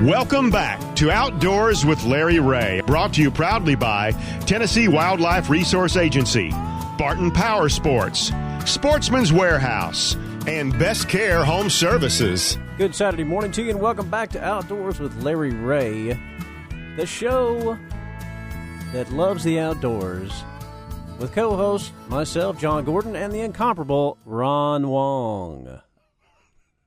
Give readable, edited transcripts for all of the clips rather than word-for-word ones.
Welcome back to Outdoors with Larry Ray, brought to you proudly by Tennessee Wildlife Resource Agency, Barton Power Sports, Sportsman's Warehouse, and Best Care Home Services. Good Saturday morning to you, and welcome back to Outdoors with Larry Ray, the show that loves the outdoors, with co-host myself, John Gordon, and the incomparable Ron Wong.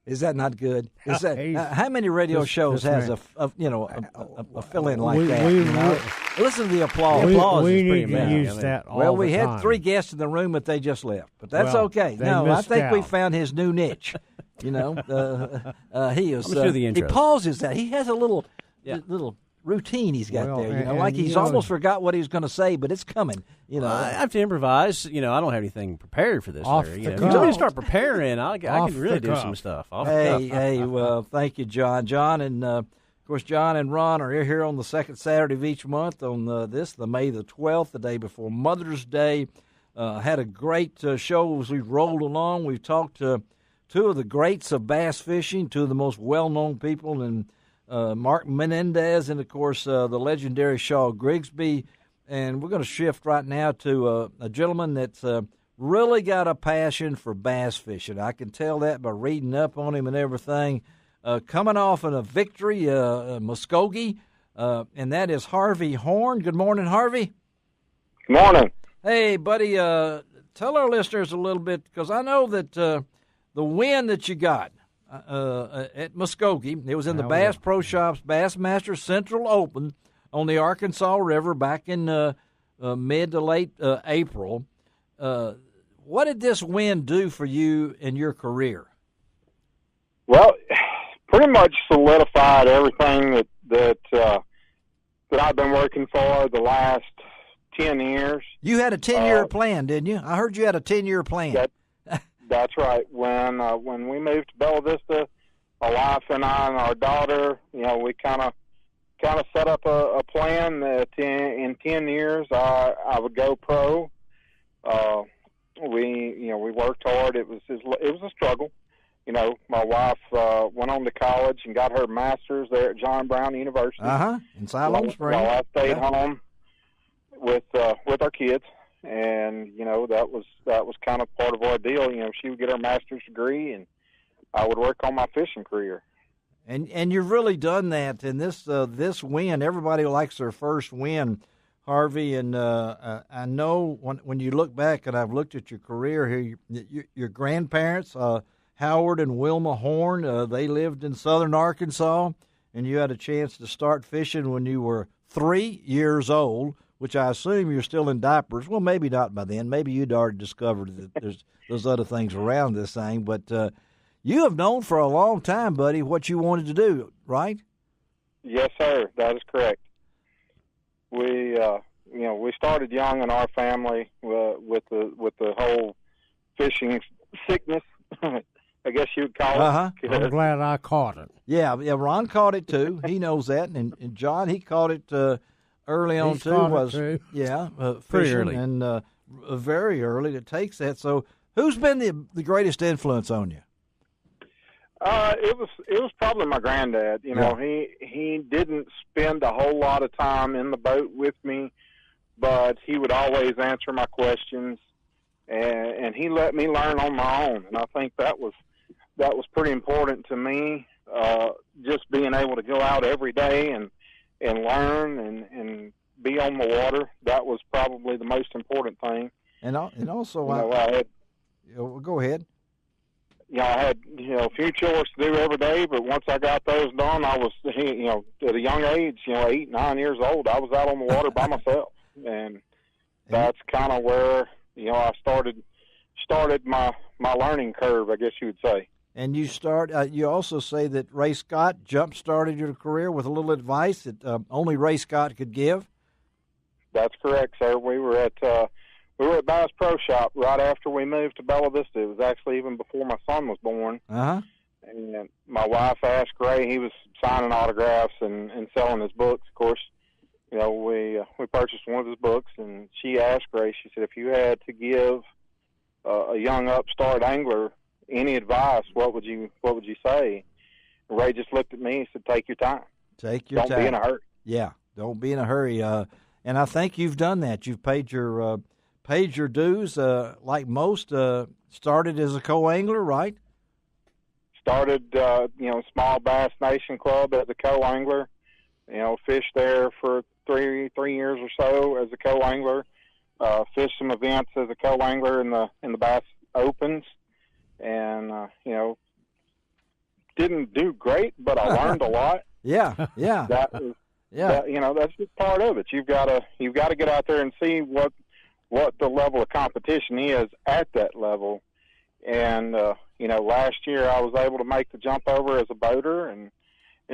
Is that not good? Is that how many radio shows has a fill-in like that? Listen to the applause. We Applause is need pretty to bad. use that all Well, we the had time. 3 guests in the room, but they just left. But that's Well, okay. they No, I missed think we out. found his new niche. He is. I'm gonna do the He intro. pauses that. He has a little routine he's got there. Like he's almost forgot what he was going to say, but it's coming. I have to improvise. I don't have anything prepared for this. Off Larry. the If cuff. you want me to start preparing, I Off can really the do cuff. some stuff. Off the cuff. Well, thank you, John. John and, of course, John and Ron are here on the second Saturday of each month on the May the 12th, the day before Mother's Day. Had a great show as we rolled along. We've talked to 2 of the greats of bass fishing, 2 of the most well-known people, and Mark Menendez and, of course, the legendary Shaw Grigsby. And we're going to shift right now to a gentleman that's really got a passion for bass fishing. I can tell that by reading up on him and everything. Coming off in a victory, Muskogee, and that is Harvey Horne. Good morning, Harvey. Good morning. Hey, buddy, tell our listeners a little bit, because I know that the win that you got at Muskogee, it was in the Bass Pro Shops Bassmaster Central Open on the Arkansas River back in mid to late April. What did this win do for you in your career? Well, pretty much solidified everything that I've been working for the last 10 years. You had a 10-year plan, didn't you? I heard you had a 10-year plan. That's right. When we moved to Bella Vista, my wife and I and our daughter, we kind of set up a plan that in 10 years I would go pro. We worked hard. It was a struggle. My wife went on to college and got her master's there at John Brown University. In Siloam Springs. While I stayed home with our kids, and that was kind of part of our deal. She would get her master's degree, and I would work on my fishing career. And you've really done that. And this win, everybody likes their first win, Harvey. And I know when you look back, and I've looked at your career here, your grandparents, Howard and Wilma Horne, they lived in southern Arkansas, and you had a chance to start fishing when you were 3 years old, which I assume you're still in diapers. Well, maybe not by then. Maybe you'd already discovered that there's those other things around this thing. But you have known for a long time, buddy, what you wanted to do, right? Yes, sir. That is correct. We started young in our family with the whole fishing sickness, I guess you'd call it. I'm glad I caught it. Yeah, Ron caught it too. He knows that, and John, he caught it early on too. Pretty fishing, early, and very early. It takes that. So, who's been the greatest influence on you? It was probably my granddad. He didn't spend a whole lot of time in the boat with me, but he would always answer my questions, and he let me learn on my own. And I think that was pretty important to me. Just being able to go out every day and learn and be on the water, that was probably the most important thing. And also, I had. Go ahead. I had, a few chores to do every day, but once I got those done, I was, at a young age, 8, 9 years old, I was out on the water by myself. And that's kind of where, I started my learning curve, I guess you would say. And you also say that Ray Scott jump-started your career with a little advice that only Ray Scott could give? That's correct, sir. We were at Bass Pro Shop right after we moved to Bella Vista. It was actually even before my son was born. Uh-huh. And my wife asked Ray, he was signing autographs and selling his books, of course. We purchased one of his books, and she asked Ray, she said, if you had to give a young upstart angler any advice, what would you say? And Ray just looked at me and said, take your time. Take your time. Don't be in a hurry. Yeah, don't be in a hurry. And I think you've done that. You've paid your dues. Like most, started as a co-angler, right? Started, Small Bass Nation Club as a co-angler. Fished there for three years or so as a co-angler. Fished some events as a co-angler in the Bass Opens, and didn't do great, but I learned a lot. Yeah. That was, that's just part of it. You've got to get out there and see what the level of competition is at that level. And last year I was able to make the jump over as a boater and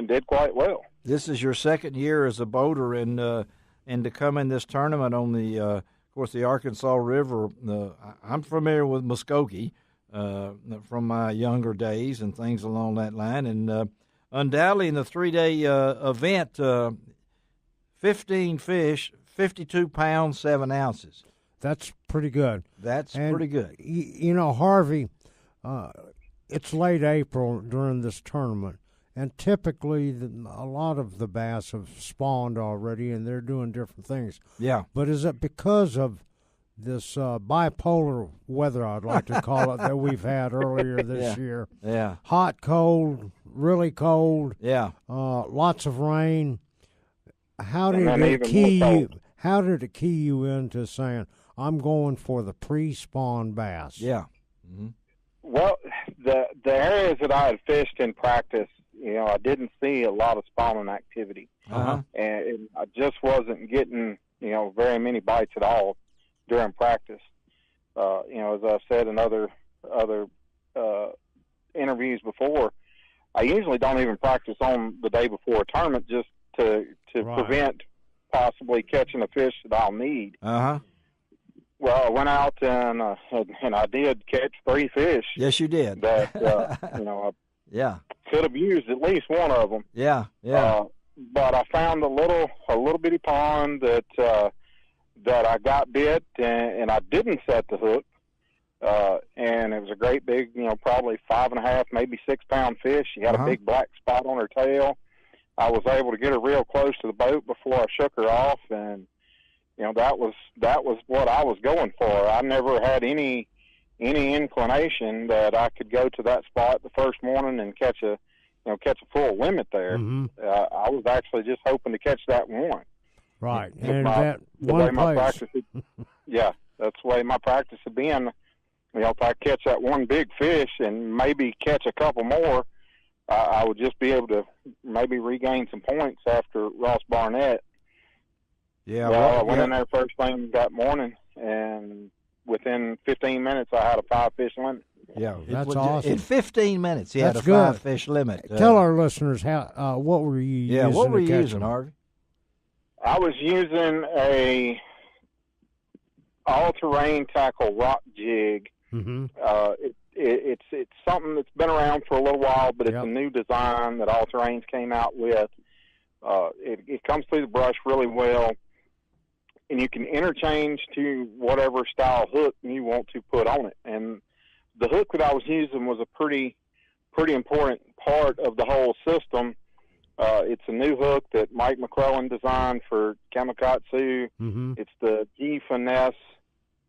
did quite well. This is your second year as a boater, and to come in this tournament on of course, the Arkansas River. I'm familiar with Muskogee from my younger days and things along that line, and undoubtedly in the 3-day event, 15 fish, 52 pounds, 7 ounces. That's pretty good. That's pretty good. Harvey, it's late April during this tournament, and typically a lot of the bass have spawned already, and they're doing different things. Yeah. But is it because of this bipolar weather, I'd like to call it, that we've had earlier this year? Yeah. Hot, cold, really cold. Yeah. Lots of rain. How did it key you into saying, I'm going for the pre-spawn bass? Yeah. Mm-hmm. Well, the areas that I had fished in practice, I didn't see a lot of spawning activity. Uh-huh. And I just wasn't getting, very many bites at all during practice. As I've said in other interviews before, I usually don't even practice on the day before a tournament just to prevent possibly catching a fish that I'll need. Uh-huh. Well, I went out and I did catch 3 fish. Yes, you did. That I could have used at least one of them. Yeah. But I found a little bitty pond that I got bit, and I didn't set the hook. And it was a great big, probably 5.5, maybe 6 pound fish. She had a big black spot on her tail. I was able to get her real close to the boat before I shook her off, and that was what I was going for. I never had any inclination that I could go to that spot the first morning and catch a full limit there. Mm-hmm. I was actually just hoping to catch that one. Right, And that one place. That's the way my practice had been. If I catch that one big fish and maybe catch a couple more, I would just be able to maybe regain some points after Ross Barnett. Yeah, I went in there first thing that morning, and within 15 minutes, I had a 5-fish limit. Yeah, that's awesome. In 15 minutes, he had a 5-fish limit. Tell our listeners what were you using? Yeah, what were you using, them? Harvey? I was using a all-terrain tackle rock jig. Mm-hmm. It's something that's been around for a little while, but it's a new design that All Terrains came out with. It comes through the brush really well, and you can interchange to whatever style hook you want to put on it. And the hook that I was using was a pretty important part of the whole system. It's a new hook that Mike McClellan designed for Kamakatsu. Mm-hmm. It's the G-Finesse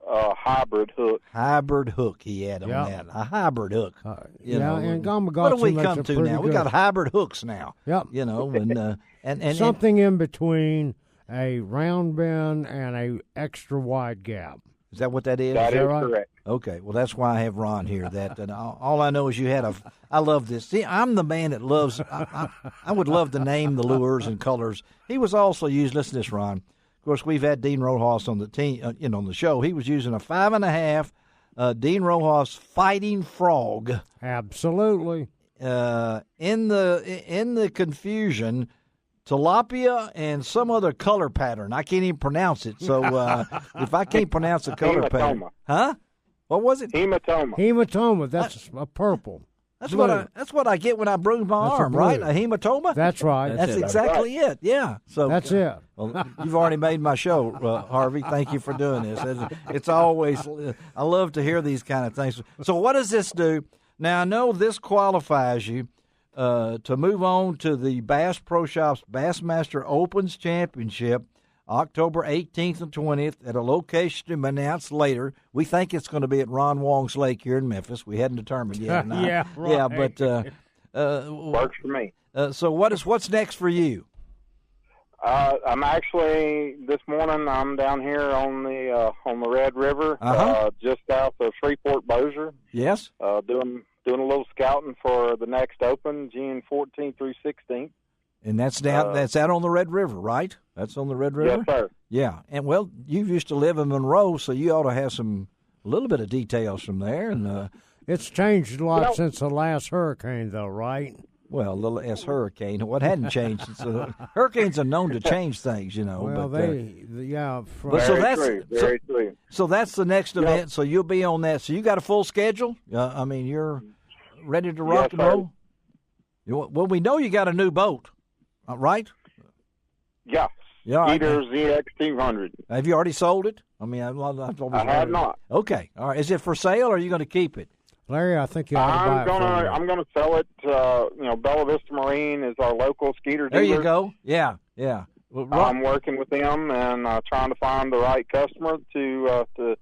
hybrid hook. Hybrid hook he had on that. A hybrid hook. And Gamba what do we come to now? Good. We got hybrid hooks now. Yep. And something in between a round bend and a extra wide gap. Is that what that is? That is right? correct. Okay, well, that's why I have Ron here. And all I know is you had I love this. See, I'm the man that loves, I would love to name the lures and colors. He was also using, listen to this, Ron. Of course, we've had Dean Rojas on the team, on the show. He was using a 5.5 Dean Rojas Fighting Frog. Absolutely. In the confusion, tilapia and some other color pattern. I can't even pronounce it. So if I can't pronounce the color pattern, what was it? Hematoma. That's a purple. That's what I get when I bruise my arm, right? A hematoma. That's right. That's exactly it. Yeah. So that's it. Well, you've already made my show, Harvey. Thank you for doing this. It's always I love to hear these kind of things. So what does this do? Now I know this qualifies you to move on to the Bass Pro Shops Bassmaster Opens Championship, October 18th and 20th at a location to be announced later. We think it's going to be at Ron Wong's Lake here in Memphis. We hadn't determined yet. Yeah, right. Yeah, but Works for me. So what's next for you? I'm actually this morning. I'm down here on the Red River, just south of Shreveport, Bossier. Yes. Doing a little scouting for the next Open, June 14th through 16th. And that's down. That's out on the Red River, right? That's on the Red River. Yes, sir. Yeah, and well, you used to live in Monroe, so you ought to have a little bit of details from there. And it's changed a lot since the last hurricane, though, right? well, the last hurricane. What hadn't changed? Hurricanes are known to change things, you know. Well, Very true. So that's the next event. So you'll be on that. So you got a full schedule. I mean, you're ready to rock and roll. Well, we know you got a new boat, right? Yeah. Yeah. Skeeter ZX200. Have you already sold it? I mean, I have not. Okay. All right. Is it for sale, or are you going to keep it? Larry, I think you ought to buy it. I'm gonna sell it. Bella Vista Marine is our local skeeter dealer. There you go. Yeah. Well, I'm working with them and trying to find the right customer to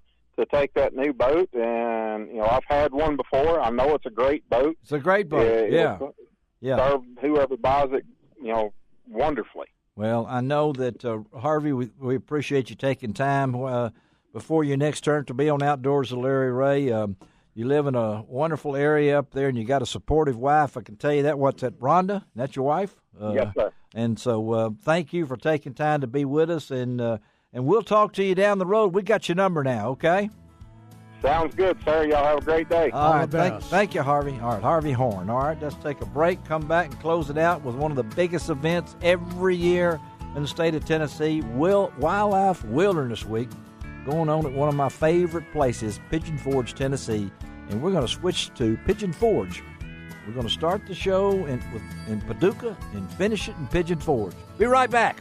take that new boat. And I've had one before. I know it's a great boat. It's a great boat. Yeah. Serve whoever buys it, wonderfully. Well, I know that Harvey, we appreciate you taking time before your next turn to be on Outdoors with Larry Ray. You live in a wonderful area up there, and you got a supportive wife. I can tell you that. What's that, Rhonda? That's your wife? Yes, sir. And so thank you for taking time to be with us, and we'll talk to you down the road. We got your number now, okay? Sounds good, sir. Y'all have a great day. All right, thank you, Harvey. All right, Harvey Horne. All right, let's take a break, come back, and close it out with one of the biggest events every year in the state of Tennessee, Wildlife Wilderness Week, going on at one of my favorite places, Pigeon Forge, Tennessee. And we're going to switch to Pigeon Forge. We're going to start the show in Paducah and finish it in Pigeon Forge. Be right back.